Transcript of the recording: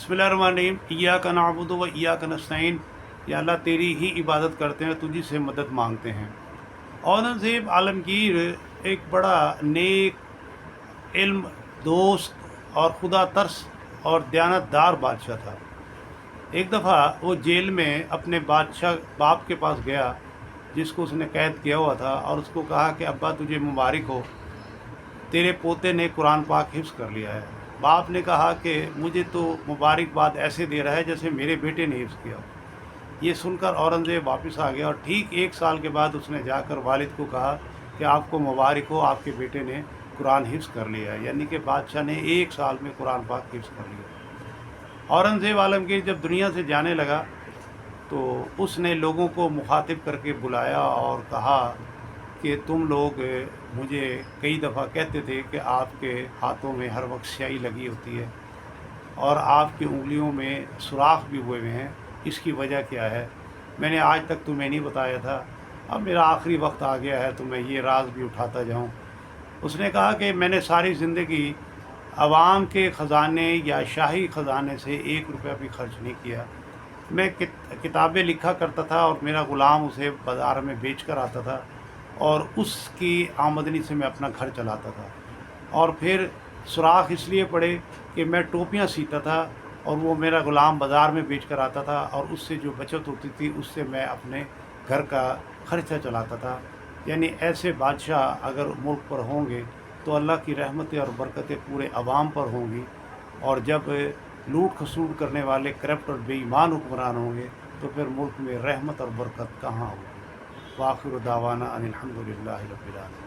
बिस्मिल्लाहिर्रहमानिर्रहीम। इय्याका नअबुदु व इय्याका नस्तईन। या अल्लाह तेरी ही इबादत करते हैं, तुझी से मदद मांगते हैं। औरंगज़ेब आलमगीर एक बड़ा नेक, इल्म, दोस्त और खुदा तरस और दयानतदार बादशाह था। एक दफ़ा वो जेल में अपने बादशाह बाप के पास गया, जिसको उसने कैद किया हुआ था, और उसको कहा कि अब्बा तुझे मुबारक हो, तेरे पोते ने कुरान पाक हिफ्ज़ कर लिया है। बाप ने कहा कि मुझे तो मुबारकबाद ऐसे दे रहा है जैसे मेरे बेटे ने हिफ्ज़ किया हो। ये सुनकर औरंगज़ेब वापस आ गया और ठीक 1 साल के बाद उसने जाकर वालिद को कहा कि आपको मुबारक हो, आपके बेटे ने कुरान हिफ्ज़ कर लिया है। यानी कि बादशाह ने 1 साल में कुरान पाक हिफ्ज़ कर लिया। औरंगज़ेब आलमगीर जब दुनिया से जाने लगा तो उसने लोगों को मुखातिब करके बुलाया और कहा कि तुम लोग मुझे कई दफ़ा कहते थे कि आपके हाथों में हर वक्त स्याही लगी होती है और आपकी उंगलियों में सुराख भी हुए हैं, इसकी वजह क्या है? मैंने आज तक तुम्हें नहीं बताया था। अब मेरा आखिरी वक्त आ गया है तो मैं ये राज भी उठाता जाऊं। उसने कहा कि मैंने सारी ज़िंदगी आवाम के ख़जाने या शाही ख़जाने से 1 रुपया भी खर्च नहीं किया। मैं किताबें लिखा करता था और मेरा ग़ुलाम उसे बाज़ार में बेच कर आता था और उसकी आमदनी से मैं अपना घर चलाता था। और फिर सुराख इसलिए पड़े कि मैं टोपियाँ सीता था और वो मेरा ग़ुलाम बाज़ार में बेच कर आता था और उससे जो बचत होती थी उससे मैं अपने घर का खर्चा चलाता था। यानी ऐसे बादशाह अगर मुल्क पर होंगे तो अल्लाह की रहमतें और बरकतें पूरे अवाम पर होंगी, और जब लूट खसूट करने वाले करप्ट और बेईमान हुक्मरान होंगे तो फिर मुल्क में रहमत और बरकत कहाँ होगी। वाखिर दावाना अनिल हम्दुलिल्लाहि रब्बिल आलमीन।